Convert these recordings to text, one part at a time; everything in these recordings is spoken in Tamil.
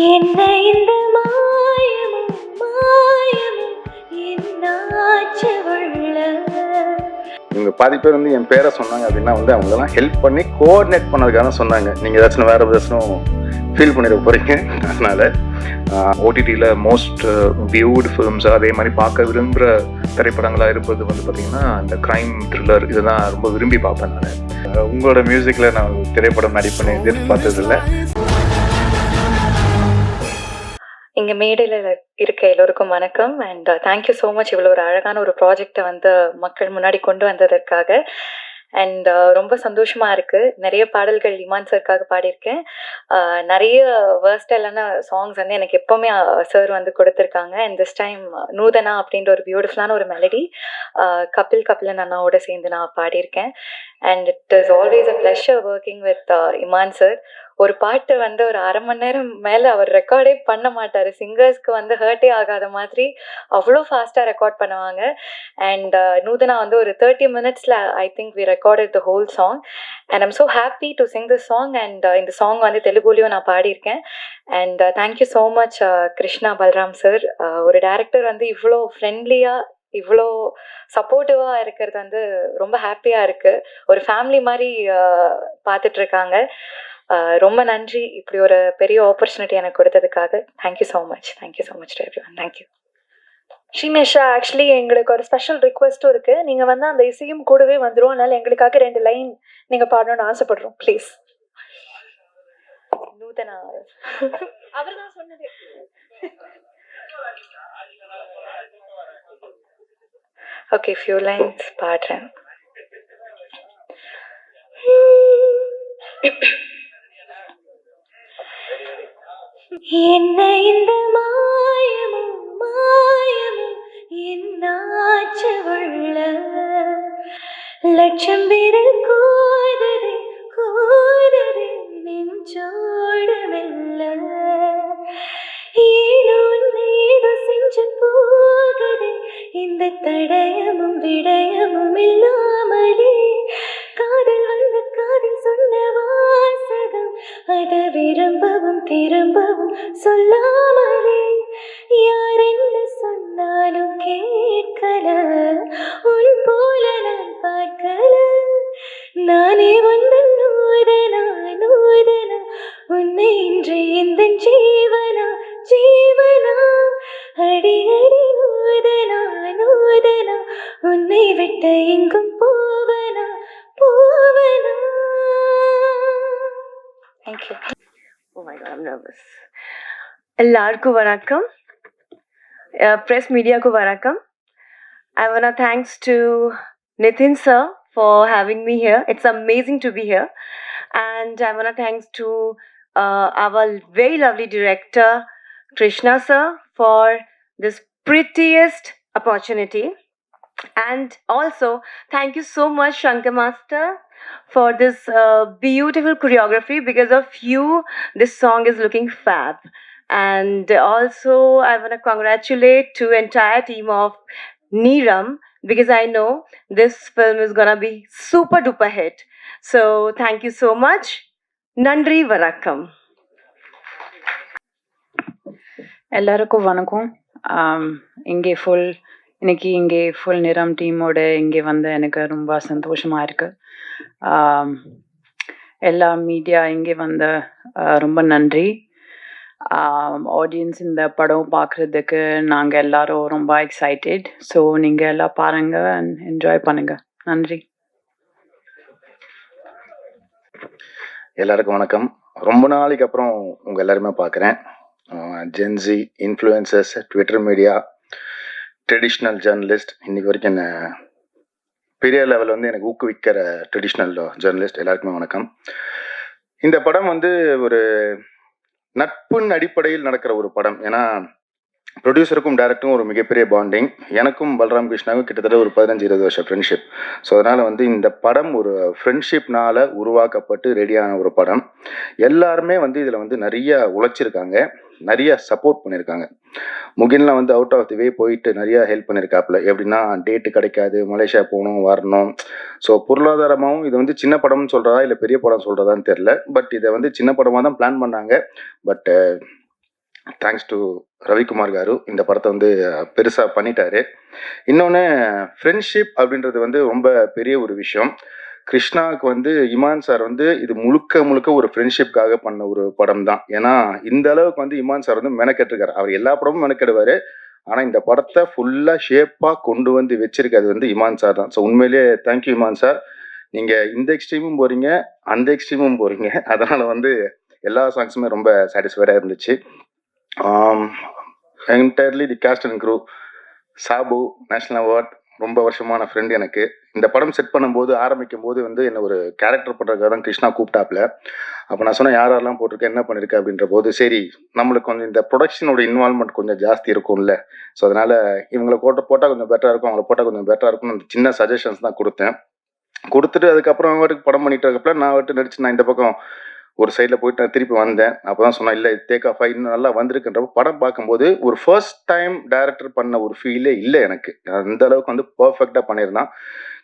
என்ன இந்த மாயமும் மாயமும் என்னாச்சு உள்ள. இவங்க பாதி பேர் வந்து என் பேரை சொன்னாங்க அப்படின்னா வந்து அவங்களெல்லாம் ஹெல்ப் பண்ணி கோஆர்டினேட் பண்ணதுக்காக தான் சொன்னாங்க. நீங்கள் ஏதாச்சும் வேறு ஏதாச்சும் ஃபீல் பண்ணிட போகிறீங்க. அதனால் ஓடிடியில் மோஸ்ட் வியூடு ஃபிலிம்ஸ் அதே மாதிரி பார்க்க விரும்புகிற திரைப்படங்களாக இருப்பது வந்து பார்த்திங்கன்னா இந்த க்ரைம் த்ரில்லர் இதெல்லாம் ரொம்ப விரும்பி பார்ப்பேன் நான். உங்களோட மியூசிக்கில் நான் திரைப்படம் நடிப்பேன்னு எதிர்பார்த்ததில்லை. இங்கே மேடையில் இருக்க எல்லோருக்கும் வணக்கம் அண்ட் தேங்க்யூ ஸோ மச் இவ்வளோ ஒரு அழகான ஒரு ப்ராஜெக்டை வந்து மக்கள் முன்னாடி கொண்டு வந்ததற்காக. அண்ட் ரொம்ப சந்தோஷமாக இருக்குது. நிறைய பாடல்கள் இமான் சருக்காக பாடியிருக்கேன். நிறைய வேர்ஸ்டைலான சாங்ஸ் வந்து எனக்கு எப்போவுமே சார் வந்து கொடுத்துருக்காங்க. அண்ட் திஸ் டைம் நூதனா அப்படின்ற ஒரு பியூட்டிஃபுல்லான ஒரு மெலடி கபிலன் அண்ணாவோட சேர்ந்து நான் பாடியிருக்கேன். And it is always a pleasure working with Imman sir. ஒரு பாட்டு வந்து ஒரு 1/2 மணி நேரம் மேலே அவர் ரெக்கார்டே பண்ண மாட்டார். சிங்கர்ஸ்க்கு வந்து ஹர்ட்டே ஆகாத மாதிரி அவ்வளோ ஃபாஸ்ட்டாக ரெக்கார்ட் பண்ணுவாங்க. அண்ட் நூதனா வந்து ஒரு 30 minutesல I think we recorded the whole song. And I'm so happy to sing this song. And இந்த சாங் வந்து தெலுங்குலேயும் நான் பாடியிருக்கேன். And thank you so much Krishna Balram sir. ஒரு டைரக்டர் வந்து இவ்வளோ ஃப்ரெண்ட்லியாக இவ்வளோ சப்போர்ட்டிவாக இருக்கிறது வந்து ரொம்ப ஹாப்பியாக இருக்குது. ஒரு ஃபேமிலி மாதிரி பார்த்துட்ருக்காங்க. ரொம்ப நன்றி இப்படி ஒரு பெரிய ஆப்பர்ச்சுனிட்டி எனக்கு கொடுத்ததுக்காக. Thank you so much to everyone. Thank you. Srimesha, actually எங்களுக்கு ஒரு ஸ்பெஷல் ரிக்வெஸ்ட்டும் இருக்குது. நீங்கள் வந்து அந்த இசையும் கூடவே வந்துடும். அதனால் எங்களுக்காக 2 லைன் நீங்கள் பாடணும்னு ஆசைப்படுறோம் ப்ளீஸ். நூதனா அவர் தான் சொன்னது. ஓகே, ஃபியூ லைன்ஸ் பாடுறேன். என்ன இந்த மாயமும் மாயமும் என்னாச்சு உள்ள. லட்சம் விரல் கோதுதே கோதுதே நெஞ்சோடு மெல்ல. ஏனோ ஏதோ செஞ்சு போகுதே இந்த தடயமும் விடயமும் இல்லாமலே. காதல் வந்து காதல் சொன்ன வாசகம் அதை விரும்பவும் திரும்பவும் சொல்லாமலே. யார் என்ன சொன்னாலும் கேட்கல, உன் போல நான் பார்க்கல. நானே வந்து நூதனா நூதனா உன்னை இன்று இந்த ஜீவனா ஜீவனா. அடி அடி நூதனா நூதனா உன்னை விட்டு எங்கும் போவனா போவனா. Thank you. Oh my God, I'm nervous. Ellarku vanakkam. Press media ku vanakkam. I wanna thanks to Nitin sir for having me here. It's amazing to be here. And I wanna thanks to our very lovely director Krishna sir for this prettiest opportunity. And also thank you so much Shankar Master for this beautiful choreography. Because of you this song is looking fab. And also I want to congratulate to entire team of Neeram, because I know this film is gonna be super duper hit. So thank you so much. Nandri Vanakkam. எல்லாருக்கும் வணக்கம். இன்னைக்கு இங்கே ஃபுல் நிறம் டீமோட இங்கே வந்து எனக்கு ரொம்ப சந்தோஷமாக இருக்குது. எல்லா மீடியா இங்கே வந்த ரொம்ப நன்றி. ஆடியன்ஸ் இந்த படம் பார்க்குறதுக்கு நாங்கள் எல்லாரும் ரொம்ப எக்ஸைட்டட். ஸோ நீங்கள் எல்லாம் பாருங்கள் அண்ட் என்ஜாய் பண்ணுங்கள். நன்றி. எல்லாருக்கும் வணக்கம். ரொம்ப நாளைக்கு அப்புறம் உங்கள் எல்லாருமே பார்க்குறேன். Gen Z influencers, Twitter media, traditional journalist, இன்றைக்கி வரைக்கும் என்ன பெரிய லெவலில் வந்து எனக்கு ஊக்குவிக்கிற ட்ரெடிஷ்னல் ஜேர்னலிஸ்ட் எல்லாருக்குமே வணக்கம். இந்த படம் வந்து ஒரு நட்பின் அடிப்படையில் நடக்கிற ஒரு படம். ஏன்னா ப்ரொடியூசருக்கும் டேரக்டருக்கும் ஒரு மிகப்பெரிய பாண்டிங். எனக்கும் பல்ராம் கிருஷ்ணாவுக்கும் கிட்டத்தட்ட ஒரு 15-20 வருஷம் ஃப்ரெண்ட்ஷிப். ஸோ அதனால் வந்து இந்த படம் ஒரு ஃப்ரெண்ட்ஷிப்னால் உருவாக்கப்பட்டு ரெடியான ஒரு படம். எல்லாருமே வந்து இதில் வந்து நிறைய உழைச்சிருக்காங்க, நிறைய சப்போர்ட் பண்ணியிருக்காங்க. முகின்லாம் வந்து அவுட் ஆஃப் தி வே போயிட்டு நிறையா ஹெல்ப் பண்ணியிருக்காப்புல. எப்படின்னா டேட்டு கிடைக்காது, மலேசியா போகணும் வரணும். ஸோ பொருளாதாரமாகவும் இது வந்து சின்ன படம்னு சொல்கிறதா இல்லை பெரிய படம் சொல்கிறதான்னு தெரில. பட் இதை வந்து சின்ன படமாக தான் பிளான் பண்ணாங்க. But thanks to Ravikumar car இந்த படத்தை வந்து பெருசாக பண்ணிட்டாரு. இன்னொன்று, ஃப்ரெண்ட்ஷிப் அப்படின்றது வந்து ரொம்ப பெரிய ஒரு விஷயம். கிருஷ்ணாவுக்கு வந்து இமான் சார் வந்து இது முழுக்க முழுக்க ஒரு ஃப்ரெண்ட்ஷிப்காக பண்ண ஒரு படம் தான். ஏன்னா இந்த அளவுக்கு வந்து இமான் சார் வந்து மெனக்கெட்டிருக்காரு. அவர் எல்லா படமும் மெனக்கெடுவார். ஆனால் இந்த படத்தை ஃபுல்லாக ஷேப்பாக கொண்டு வந்து வச்சிருக்கிறது வந்து இமான் சார் தான். ஸோ உண்மையிலேயே தேங்க்யூ இமான் சார். நீங்கள் இந்த எக்ஸ்ட்ரீமும் போகிறீங்க, அந்த எக்ஸ்ட்ரீமும் போகிறீங்க. அதனால் வந்து எல்லா சாங்ஸுமே ரொம்ப சாட்டிஸ்ஃபைடாக இருந்துச்சு. Entirely the cast and crew, Sabu national award, ரொம்ப வருஷமான ஃப்ரெண்ட் எனக்கு. இந்த படம் செட் பண்ணும்போது ஆரம்பிக்கும் போது வந்து என்ன ஒரு கேரக்டர் பண்ணுறதுக்காக தான் கிருஷ்ணா கூப்பிட்டாப்புல. அப்போ நான் சொன்னேன் யாரெல்லாம் போட்டிருக்கேன், என்ன பண்ணியிருக்கேன் அப்படின்ற போது, சரி நம்மளுக்கு கொஞ்சம் இந்த ப்ரொடக்ஷனோட இன்வால்மெண்ட் கொஞ்சம் ஜாஸ்தி இருக்கும்ல, ஸோ அதனால் இவங்களை போட்டால் கொஞ்சம் பெட்டராக இருக்கும், அவங்கள போட்டால் கொஞ்சம் பெட்டராக இருக்கும்னு அந்த சின்ன சஜஷன்ஸ் தான் கொடுத்தேன். கொடுத்துட்டு அதுக்கப்புறம் அவருக்கு படம் பண்ணிட்டு இருக்கப்பல நான் அவர்கிட்ட நடிச்சு நான் இந்த பக்கம் ஒரு சைடில் போயிட்டு நான் திருப்பி வந்தேன். அப்போ தான் சொன்னேன், இல்லை டேக் ஆஃப் இன்னும் நல்லா வந்திருக்குன்றப்ப படம் பார்க்கும்போது ஒரு ஃபர்ஸ்ட் டைம் டைரக்டர் பண்ண ஒரு ஃபீலே இல்லை எனக்கு. அந்த அளவுக்கு வந்து பர்ஃபெக்டாக பண்ணியிருந்தான்.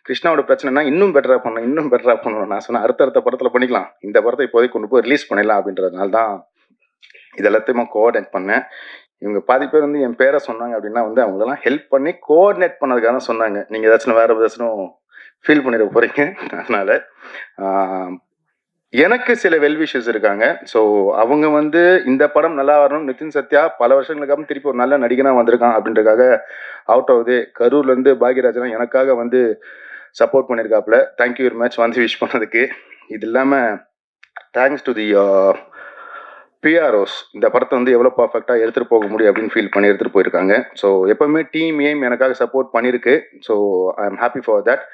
கிருஷ்ணாவோட பிரச்சனைனா இன்னும் பெட்டராக பண்ணணும். நான் சொன்னேன் அடுத்த படத்தில் பண்ணிக்கலாம், இந்த படத்தை இப்போதைக்கு கொண்டு போய் ரிலீஸ் பண்ணிடலாம் அப்படின்றதுனால தான் இது எல்லாத்தையுமே கோஆர்டினேட் பண்ணேன். இவங்க பாதி பேர் வந்து என் பேரை சொன்னாங்க அப்படின்னா வந்து அவங்களெல்லாம் ஹெல்ப் பண்ணி கோஆர்டினேட் பண்ணதுக்காக தான் சொன்னாங்க. நீங்கள் ஏதாச்சும் வேறு ஏதாச்சும் ஃபீல் பண்ணிட போகிறீங்க. அதனால் எனக்கு சில வெல்விஷஸ் இருக்காங்க. ஸோ அவங்க வந்து இந்த படம் நல்லா வரணும், நிதின் சத்யா பல வருஷங்களுக்கு அப்புறம் திருப்பி ஒரு நல்ல நடிகனாக வந்திருக்கான் அப்படின்றதுக்காக அவுட் ஆகுது. கரூர்லேருந்து பாக்யராஜனா எனக்காக வந்து சப்போர்ட் பண்ணியிருக்காப்புல. தேங்க்யூ வெரி மச் வந்து விஷ் பண்ணதுக்கு. இது இல்லாமல் தேங்க்ஸ் டு தி பிஆர்ஓஸ், இந்த படத்தை வந்து எவ்வளோ பர்ஃபெக்டாக எடுத்துகிட்டு போக முடியும் அப்படின்னு ஃபீல் பண்ணி எடுத்துகிட்டு போயிருக்காங்க. ஸோ எப்போவுமே டீம் ஏம் எனக்காக சப்போர்ட் பண்ணியிருக்கு. So I am happy for that.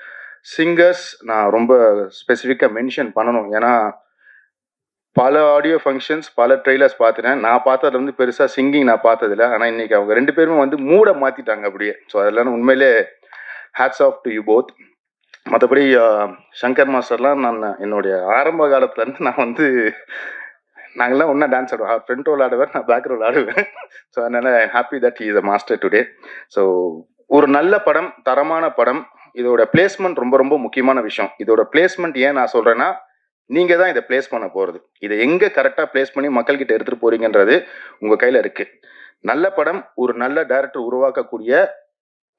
Singers நான் ரொம்ப ஸ்பெசிஃபிக்காக மென்ஷன் பண்ணணும். ஏன்னா பல ஆடியோ ஃபங்க்ஷன்ஸ், பல ட்ரெய்லர்ஸ் பார்த்துட்டேன். நான் பார்த்ததுல வந்து பெருசாக சிங்கிங் நான் பார்த்ததில்ல. ஆனால் இன்றைக்கி அவங்க 2 பேருமே வந்து மூட மாற்றிட்டாங்க அப்படியே. ஸோ அதெல்லாம் உண்மையிலே hats off to you both. மற்றபடி சங்கர் மாஸ்டர்லாம் நான் என்னுடைய ஆரம்ப காலத்துலேருந்து நான் வந்து நாங்கள்லாம் ஒன்றா டான்ஸ் ஆடுவோம். ஃப்ரண்ட் ரோல் ஆடுவேன், நான் பேக் ரோல் ஆடுவேன். ஸோ அதனால் I happy that he is a master today. So ஒரு நல்ல படம், தரமான படம். இதோட பிளேஸ்மெண்ட் ரொம்ப ரொம்ப முக்கியமான விஷயம். இதோட பிளேஸ்மெண்ட் ஏன் நான் சொல்கிறேன்னா, நீங்கள் தான் இதை பிளேஸ் பண்ண போகிறது. இதை எங்கே கரெக்டாக பிளேஸ் பண்ணி மக்கள்கிட்ட எடுத்துகிட்டு போகிறீங்கன்றது உங்கள் கையில் இருக்குது. நல்ல படம், ஒரு நல்ல டைரக்டர் உருவாக்கக்கூடிய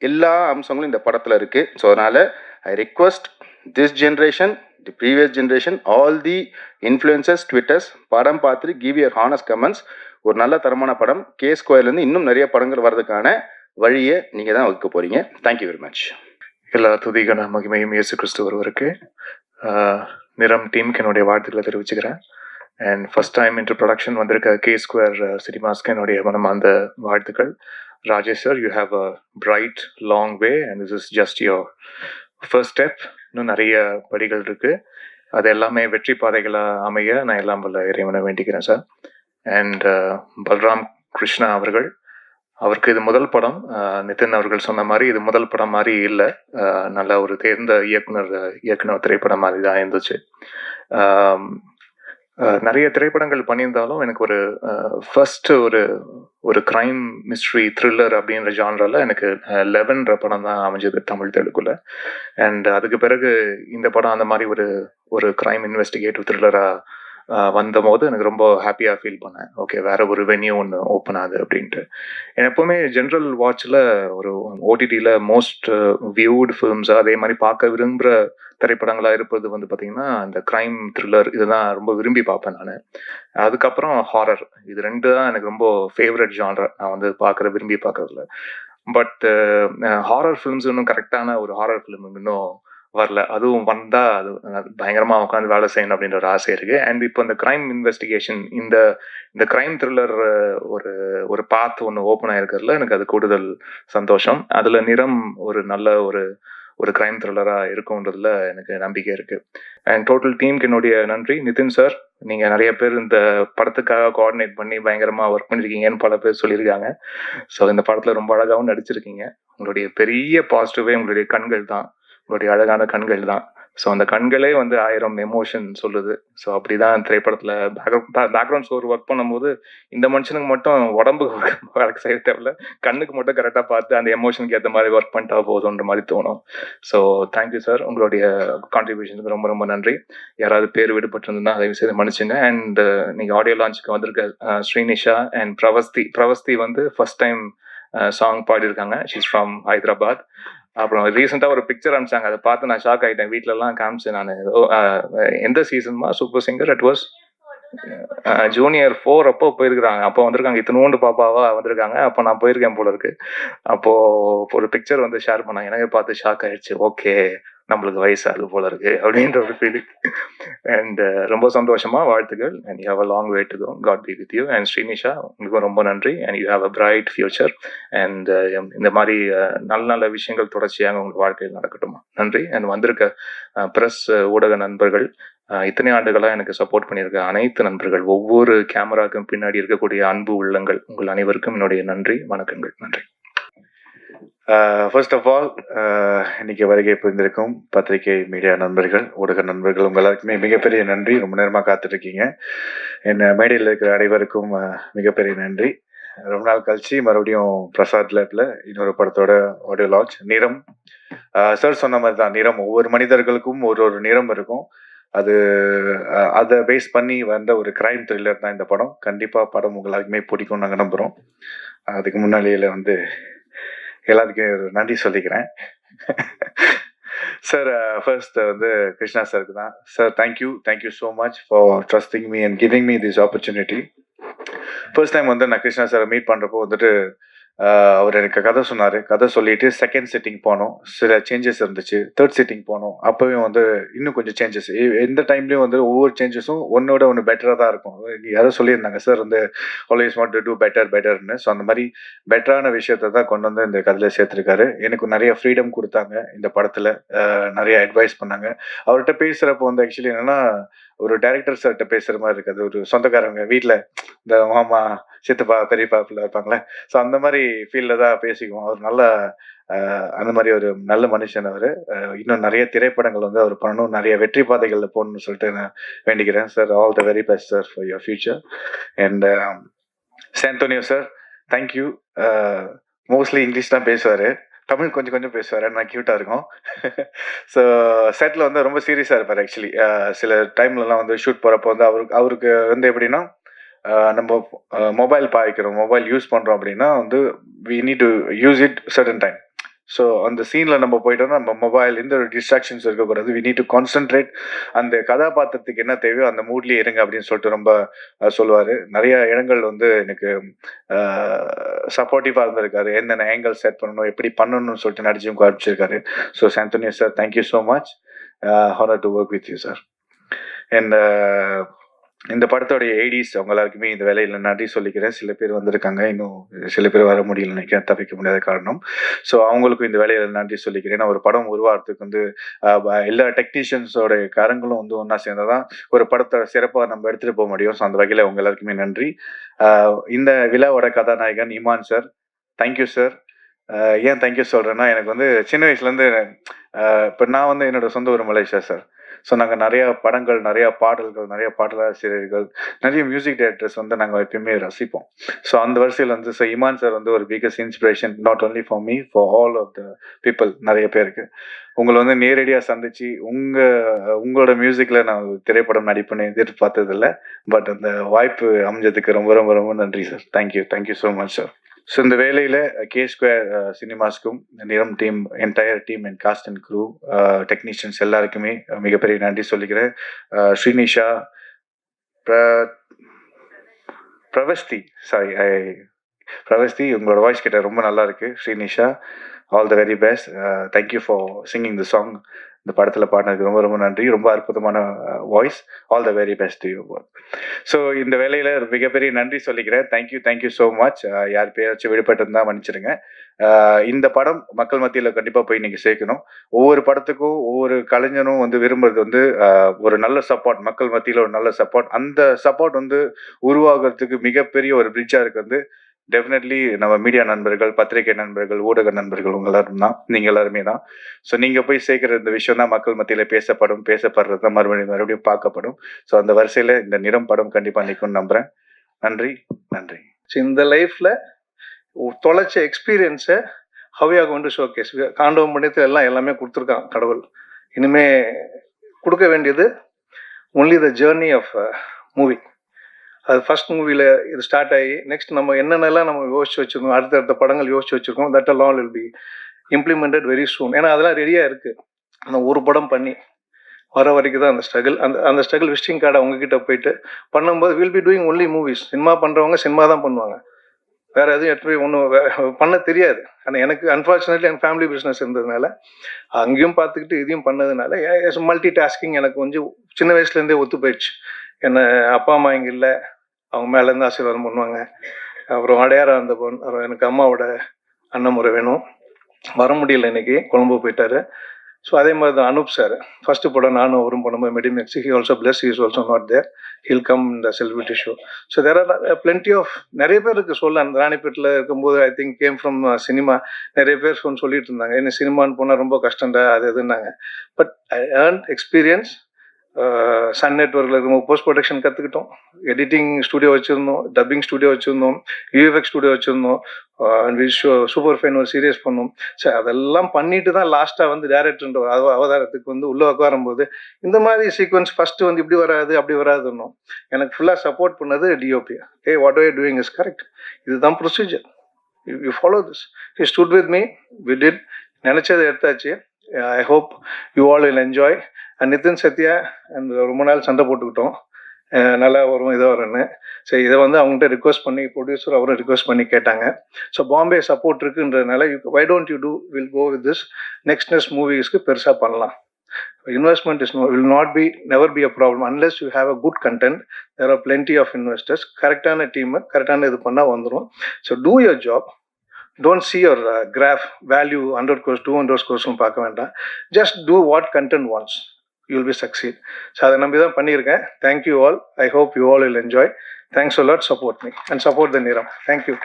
எல்லா அம்சங்களும் இந்த படத்தில் இருக்குது. ஸோ அதனால் I request this generation, the previous generation, all the influencers, Twitters, படம் பார்த்துட்டு கிவ் யுவர் ஹானஸ்ட் கமெண்ட்ஸ். ஒரு நல்ல தரமான படம், கே ஸ்கொயர்லேருந்து இன்னும் நிறைய படங்கள் வர்றதுக்கான வழியை நீங்கள் தான் வகுக்க போகிறீங்க. Thank you very much. எல்லா துதிகன மகிமையும் இயேசு கிறிஸ்து ஒருவருக்கு. நிறம் டீமுக்கு என்னுடைய வாழ்த்துக்களை தெரிவிச்சுக்கிறேன். And first time into production வந்திருக்க கே ஸ்கொயர் சினிமாஸ்க்கு என்னுடைய மனமார்ந்த வாழ்த்துக்கள். Rajesh sir, you have a bright long way and this is just your first step. இன்னும் நிறைய படிகள் இருக்குது. அது எல்லாமே வெற்றி பாதைகளாக அமைய நான் எல்லாம் வல்ல இறைவனை வேண்டிக்கிறேன் சார். அண்ட் பல்ராம் கிருஷ்ணா அவருக்கு இது முதல் படம். நிதின் அவர்கள் சொன்ன மாதிரி இது முதல் படம் மாதிரி இல்லை. நல்ல ஒரு தேர்ந்த இயக்குனர் திரைப்படம் மாதிரி தான் இருந்துச்சு. நிறைய திரைப்படங்கள் பண்ணியிருந்தாலும் எனக்கு ஒரு ஃபர்ஸ்ட் ஒரு கிரைம் மிஸ்ட்ரி த்ரில்லர் அப்படின்ற ஜான்ரால எனக்கு 11 படம் தான் அமைஞ்சது தமிழ் தெலுங்குல. அண்ட் அதுக்கு பிறகு இந்த படம் அந்த மாதிரி ஒரு கிரைம் இன்வெஸ்டிகேட்டிவ் த்ரில்லராக வந்தபோது எனக்கு ரொம்ப ஹாப்பியாக ஃபீல் பண்ணேன். ஓகே, வேற ஒரு வென்யூ ஒன்று ஓப்பன் ஆகுது அப்படின்ட்டு. எப்போவுமே ஜென்ரல் வாட்சில் ஒரு ஓடிடியில் மோஸ்ட் வியூடு ஃபிலிம்ஸாக அதே மாதிரி பார்க்க விரும்புகிற திரைப்படங்களாக இருப்பது வந்து பார்த்திங்கன்னா இந்த கிரைம் த்ரில்லர் இதுதான் ரொம்ப விரும்பி பார்ப்பேன் நான். அதுக்கப்புறம் ஹாரர், இது 2 தான் எனக்கு ரொம்ப ஃபேவரட் ஜான்ரா நான் வந்து விரும்பி பார்க்கறதுல. பட் ஹாரர் ஃபிலிம்ஸ் இன்னும் கரெக்டான ஒரு ஹாரர் ஃபிலிம் இன்னும் வரல. அதுவும் வந்தா அது பயங்கரமாக உட்காந்து வேலை செய்யணும் அப்படின்ற ஒரு ஆசை இருக்கு. அண்ட் இப்போ இந்த கிரைம் இன்வெஸ்டிகேஷன், இந்த கிரைம் த்ரில்லர் ஒரு பாத் ஒன்று ஓப்பன் ஆயிருக்கிறதுல எனக்கு அது கூடுதல் சந்தோஷம். அதில் நிறம் ஒரு நல்ல ஒரு கிரைம் த்ரில்லராக இருக்கும்ன்றதுல எனக்கு நம்பிக்கை இருக்கு. அண்ட் டோட்டல் டீமுக்கு என்னுடைய நன்றி. நிதின் சார், நீங்கள் நிறைய பேர் இந்த படத்துக்காக கோஆர்டினேட் பண்ணி பயங்கரமாக ஒர்க் பண்ணியிருக்கீங்கன்னு பல பேர் சொல்லியிருக்காங்க. ஸோ இந்த படத்தில் ரொம்ப அழகாகவும் நடிச்சிருக்கீங்க. உங்களுடைய பெரிய பாசிட்டிவே உங்களுடைய கண்கள் தான், உங்களுடைய அழகான கண்கள் தான். ஸோ அந்த கண்களே வந்து 1000 எமோஷன் சொல்லுது. ஸோ அப்படிதான் திரைப்படத்தில் பேக்ரவுண்ட் ஸ்கோர் ஒர்க் பண்ணும்போது இந்த மனுஷனுக்கு மட்டும் உடம்பு வேலைக்கு செய்ய தேவையில்ல, கண்ணுக்கு மட்டும் கரெக்டாக பார்த்து அந்த எமோஷனுக்கு ஏற்ற மாதிரி ஒர்க் பண்ணிட்டா போதுன்ற மாதிரி தோணும். ஸோ தேங்க்யூ சார், உங்களுடைய கான்ட்ரிபியூஷனுக்கு ரொம்ப ரொம்ப நன்றி. யாராவது பேர் விடுபட்டிருந்தா அதை செய்து மன்னிச்சுங்க. அண்ட் நீங்கள் ஆடியோ லான்ச்சுக்கு வந்திருக்க ஸ்ரீனிஷா அண்ட் பிரவஸ்தி வந்து ஃபர்ஸ்ட் டைம் சாங் பாடியிருக்காங்க. She's from Hyderabad. அப்புறம் ரீசெண்டாக ஒரு பிக்சர் அனுப்பிச்சாங்க, அதை பார்த்து நான் ஷாக் ஆகிட்டேன். வீட்டிலலாம் காமிச்சேன் நான். ஏதோ எந்த சீசன்மா super singer it was junior 4 அப்போ போயிருக்கிறாங்க. அப்போ வந்திருக்காங்க, இத்தனோண்டு பாப்பாவா வந்திருக்காங்க. அப்போ நான் போயிருக்கேன் போல இருக்கு. அப்போ ஒரு பிக்சர் வந்து ஷேர் பண்ணாங்க, எனக்கு பார்த்து ஷாக் ஆயிடுச்சு. ஓகே, நம்மளுக்கு வயசாகுது போல இருக்கு அப்படின்ற ஒரு ஃபீலிங். அண்ட் ரொம்ப சந்தோஷமா, வாழ்த்துக்கள். And you have a long way to go. God be with you. And Srinisha, உங்களுக்கும் ரொம்ப நன்றி. And you have a bright future. And இந்த மாதிரி நல்ல நல்ல விஷயங்கள் தொடர்ச்சியாக உங்கள் வாழ்க்கையில் நடக்கட்டுமா. நன்றி. அண்ட் வந்திருக்க பிரஸ் ஊடக நண்பர்கள், இத்தனை ஆண்டுகளாக எனக்கு சப்போர்ட் பண்ணியிருக்க அனைத்து நண்பர்கள், ஒவ்வொரு கேமராவுக்கும் பின்னாடி இருக்கக்கூடிய அன்பு உள்ளங்கள், உங்கள் அனைவருக்கும் என்னுடைய நன்றி, வணக்கங்கள். நன்றி. ஃபர்ஸ்ட் ஆஃப் ஆல், இன்னைக்கு வருகை புரிந்திருக்கும் பத்திரிகை மீடியா நண்பர்கள், ஊடக நண்பர்கள், உங்க எல்லாருக்குமே மிகப்பெரிய நன்றி. ரொம்ப நேரமாக காத்துட்ருக்கீங்க. என்ன மேடையில் இருக்கிற அனைவருக்கும் மிகப்பெரிய நன்றி. ரொம்ப நாள் கழிச்சு மறுபடியும் பிரசாத் லேப்ல இன்னொரு படத்தோட ஆடியோ லான்ச். நிறம், சார் சொன்ன மாதிரி தான், நிறம் ஒவ்வொரு மனிதர்களுக்கும் ஒரு ஒரு நிறம் இருக்கும். அதை பேஸ் பண்ணி வந்த ஒரு கிரைம் த்ரில்லர் தான் இந்த படம். கண்டிப்பாக படம் எல்லாருக்குமே பிடிக்கும் நாங்கள் நம்புகிறோம். அதுக்கு முன்னாடியில் வந்து எல்லாத்துக்கும் ஒரு நன்றி சொல்லிக்கிறேன். சார், ஃபர்ஸ்ட் வந்து கிருஷ்ணா சாருக்கு தான். Sir, thank you so much for trusting me and giving me this opportunity. First time வந்து நான் கிருஷ்ணா சாரை மீட் பண்ணுறப்போ வந்துட்டு அவர் எனக்கு கதை சொன்னார். கதை சொல்லிட்டு செகண்ட் சிட்டிங் போனோம், சில சேஞ்சஸ் இருந்துச்சு. தேர்ட் சிட்டிங் போனோம், அப்போவும் வந்து இன்னும் கொஞ்சம் சேஞ்சஸ். எந்த டைம்லேயும் வந்து ஒவ்வொரு சேஞ்சஸும் ஒன்னோட ஒன்று பெட்டராக தான் இருக்கும். யாரும் சொல்லியிருந்தாங்க சார் வந்து ஆல்வேஸ் வாண்ட் டு டூ பெட்டர்னு. ஸோ அந்த மாதிரி பெட்டரான விஷயத்த தான் கொண்டு வந்து இந்த கதையில் சேர்த்துருக்காரு. எனக்கு நிறைய ஃப்ரீடம் கொடுத்தாங்க இந்த படத்தில், நிறைய அட்வைஸ் பண்ணாங்க. அவர்கிட்ட பேசுகிறப்போ வந்து ஆக்சுவலி என்னென்னா, ஒரு டைரக்டர் சார்கிட்ட பேசுகிற மாதிரி இருக்காது. ஒரு சொந்தக்காரங்க வீட்டில் இந்த மாமா சித்தப்பா பெரியப்பாப்பில் இருப்பாங்களே, ஸோ அந்த மாதிரி ஃபீல்டில் தான் பேசிக்குவோம். அவர் நல்ல அந்த மாதிரி ஒரு நல்ல மனுஷன் அவர். இன்னும் நிறைய திரைப்படங்கள் வந்து அவர் பண்ணணும், நிறைய வெற்றி பாதைகளில் போகணும்னு சொல்லிட்டு நான் வேண்டிக்கிறேன். Sir, all the very best sir for your future. And Santonio sir, thank you. Mostly English தான் பேசுவார், தமிழ் கொஞ்சம் கொஞ்சம் பேசுவார், நான் க்யூட்டாக இருக்கும். ஸோ செட்டில் வந்து ரொம்ப சீரியஸாக இருப்பார் ஆக்சுவலி. சில டைம்லலாம் வந்து ஷூட் போகிறப்போ வந்து அவருக்கு வந்து எப்படின்னா, நம்ம மொபைல் பாய்க்கிறோம், மொபைல் யூஸ் பண்ணுறோம் அப்படின்னா வந்து we need to use it certain time. So அந்த சீனில் நம்ம போயிட்டோம்னா நம்ம மொபைல் எந்த ஒரு டிஸ்ட்ராக்ஷன்ஸ் இருக்கக்கூடாது. வி நீட் டு கான்சென்ட்ரேட், அந்த கதாபாத்திரத்துக்கு என்ன தேவையோ அந்த மூட்லேயே இருங்க அப்படின்னு சொல்லிட்டு ரொம்ப சொல்லுவார். நிறைய இடங்கள் வந்து எனக்கு சப்போர்ட்டிவாக இருந்திருக்காரு. என்னென்ன ஆங்கிள் செட் பண்ணணும், எப்படி பண்ணணும்னு சொல்லிட்டு நடிச்சும் காமிச்சிருக்காரு. So Santonio sir, thank you so much. Honour to work with you sir. And இந்த படத்தோடைய ஏடிஸ் அவங்க எல்லாருக்குமே இந்த வேலையில் நன்றி சொல்லிக்கிறேன். சில பேர் வந்திருக்காங்க, இன்னும் சில பேர் வர முடியல நினைக்கிறேன், தப்பிக்க முடியாத காரணம். ஸோ அவங்களுக்கும் இந்த வேலையில் நன்றி சொல்லிக்கிறேன். ஒரு படம் உருவாகிறதுக்கு வந்து எல்லா டெக்னீஷியன்ஸோட காரங்களும் வந்து ஒன்றா சேர்ந்தாதான் ஒரு படத்தை சிறப்பாக நம்ம எடுத்துகிட்டு போக முடியும். ஸோ அந்த வகையில் அவங்க எல்லாருக்குமே நன்றி. இந்த விழாவோட கதாநாயகன் இமான் சார், தேங்க்யூ சார். ஏன் தேங்க்யூ சொல்கிறேன்னா, எனக்கு வந்து சின்ன வயசுலேருந்து இப்போ நான் வந்து என்னோட சொந்த ஊர் மலேசியா சார். ஸோ நாங்கள் நிறையா படங்கள், நிறையா பாடல்கள், நிறைய பாடலாசிரியர்கள், நிறைய மியூசிக் டைரக்டர்ஸ் வந்து நாங்கள் எப்பயுமே ரசிப்போம். ஸோ அந்த வரிசையில் வந்து ஸோ இமான் சார் வந்து ஒரு biggest inspiration, not only for me, for all of the people. நிறைய பேருக்கு உங்களை வந்து நேரடியாக சந்திச்சு உங்களோட மியூசிக்கில் நான் திரைப்படம் நடிப்புன்னு எதிர்பார்த்ததில்லை. பட் அந்த வாய்ப்பு அமைஞ்சதுக்கு ரொம்ப ரொம்ப ரொம்ப நன்றி sir. Thank you so much sir. So இந்த வேலையில் கே ஸ்கொயர் சினிமாஸ்க்கும், நிறம் team, entire team and cast and crew, technicians எல்லாருக்குமே மிகப்பெரிய நன்றி சொல்லிக்கிறேன். ஸ்ரீனிஷா, பிரவஸ்தி, உங்களோட வாய்ஸ் கிட்ட ரொம்ப நல்லா இருக்கு. Srinisha, all the very best. Thank you for singing the song. இந்த படத்தில் பாடினதுக்கு ரொம்ப ரொம்ப நன்றி. ரொம்ப அற்புதமான voice. All the very best to you both. So இந்த வேலையில் மிகப்பெரிய நன்றி சொல்லிக்கிறேன். Thank you so much. யார் பேராச்சும் விடுபட்டு இருந்தால் மன்னிச்சிடுங்க. இந்த படம் மக்கள் மத்தியில் கண்டிப்பாக போய் நீங்கள் சேர்க்கணும். ஒவ்வொரு படத்துக்கும் ஒவ்வொரு கலைஞனும் வந்து விரும்புறது வந்து ஒரு நல்ல சப்போர்ட், மக்கள் மத்தியில் ஒரு நல்ல சப்போர்ட். அந்த சப்போர்ட் வந்து உருவாகிறதுக்கு மிகப்பெரிய ஒரு பிரிட்ஜாக இருக்கிறது டெஃபினெட்லி நம்ம மீடியா நண்பர்கள், பத்திரிகை நண்பர்கள், ஊடக நண்பர்கள் உங்க எல்லாரும் தான், நீங்கள் எல்லாருமே தான். ஸோ நீங்கள் போய் சேர்க்குற இந்த விஷயம் தான் மக்கள் மத்தியில் பேசப்படுறது தான் மறுபடியும் பார்க்கப்படும். ஸோ அந்த வரிசையில் இந்த நிறம் படம் கண்டிப்பாக நிற்கும்னு நம்புகிறேன். நன்றி நன்றி. இந்த லைஃப்பில் தொலைச்ச எக்ஸ்பீரியன்ஸை ஹவ்யா கொண்டு ஷோகேஸ் காண்டவ மணியத்தில் எல்லாமே கொடுத்துருக்கான் கடவுள். இனிமே கொடுக்க வேண்டியது only the journey of movie. அது ஃபர்ஸ்ட் மூவியில் இது ஸ்டார்ட் ஆகி நெக்ஸ்ட் நம்ம என்னென்னலாம் நம்ம யோசிச்சு வச்சுருக்கோம், அடுத்தடுத்த படங்கள் யோசிச்சு வச்சுருக்கோம், that all will be implemented very soon. ஏன்னா அதெல்லாம் ரெடியாக இருக்குது. அந்த ஒரு படம் பண்ணி வர வரைக்கும் தான் அந்த ஸ்ட்ரகிள். அந்த ஸ்ட்ரகிள் விசிட்டிங் கார்டை உங்ககிட்ட போயிட்டு பண்ணும்போது will be doing only movies. Cinema பண்ணுறவங்க சினிமா தான் பண்ணுவாங்க, வேறு எதுவும் எடுத்து போய் ஒன்றும் பண்ண தெரியாது. ஆனால் எனக்கு அன்ஃபார்ச்சுனேட்லி எனக்கு ஃபேமிலி பிஸ்னஸ் இருந்ததுனால அங்கேயும் பார்த்துக்கிட்டு இதையும் பண்ணதுனால மல்டி டாஸ்கிங் எனக்கு கொஞ்சம் சின்ன வயசுலேருந்தே ஒத்து போயிடுச்சு. என்னை அப்பா அம்மா இங்கே இல்லை, அவங்க மேலேருந்து ஆசீர்வாதம் பண்ணுவாங்க. அப்புறம் அடையாரம் இருந்த பொண்ணு, அப்புறம் எனக்கு அம்மாவோட அண்ணன் முறை வேணும், வர முடியல இன்னைக்கு, கொழம்பு போயிட்டாரு. ஸோ அதே மாதிரி தான் அனூப் சார் ஃபஸ்ட்டு படம் நானும் அவரும் பண்ணும்போது மெடிமெக்ஸ், he also plus, he is also not there, he'll come இந்த celebrity show. So there are plenty of நிறைய பேர் இருக்குது சொல்ல. அந்த ராணிப்பேட்டில் இருக்கும்போது I think came from cinema. நிறைய பேர் சொல்லிட்டு இருந்தாங்க, என்ன சினிமான்னு போனால் ரொம்ப கஷ்டம்டா அது எதுன்னாங்க. But I earn experience. Sun நெட்வொர்க்கில் இருக்கும் போஸ்ட் ப்ரொடக்ஷன் கற்றுக்கிட்டோம், எடிட்டிங் ஸ்டுடியோ வச்சுருந்தோம், டப்பிங் ஸ்டுடியோ வச்சுருந்தோம், யூஎஃப்எக்ஸ் ஸ்டுடியோ வச்சுருந்தோம், சூப்பர் ஃபைன் ஒரு சீரியஸ் பண்ணோம். சரி, அதெல்லாம் பண்ணிட்டு தான் லாஸ்ட்டாக வந்து டேரக்டர்ன்ற ஒரு அவதாரத்துக்கு வந்து உள்ளே உட்காரும்போது இந்த மாதிரி சீக்வன்ஸ் ஃபஸ்ட்டு வந்து இப்படி வராது அப்படி வராதுன்னும் எனக்கு ஃபுல்லாக சப்போர்ட் பண்ணது DOP. What are you doing is correct, இதுதான் procedure, you follow this. He stood with me, we did, நினச்சதை எடுத்தாச்சு. I hope you all will enjoy. And Nithin Sathya and ரொம்ப நாள் சண்டை போட்டுக்கிட்டோம், நல்லா வரும் இதை வரும்னு. சரி, இதை வந்து அவங்ககிட்ட ரிக்வஸ்ட் பண்ணி ப்ரொடியூசர் அவரும் ரிக்வஸ்ட் பண்ணி கேட்டாங்க. ஸோ பாம்பே சப்போர்ட் இருக்குன்றதுனால why don't you do will go with this next மூவிஸ்க்கு பெருசாக பண்ணலாம். Investment is never be a problem unless you have a good content. There are plenty of investors. கரெக்டான டீமு கரெக்டான இது பண்ணால் வந்துடும். So do your job. Don't see your graph value 100 crores 200 crores பார்க்க வேண்டாம். Just do what content wants, you will be succeed. So அதை நம்பி தான் பண்ணியிருக்கேன். Thank you all. I hope you all will enjoy. Thanks a lot. Support me and support the Niram. Thank you.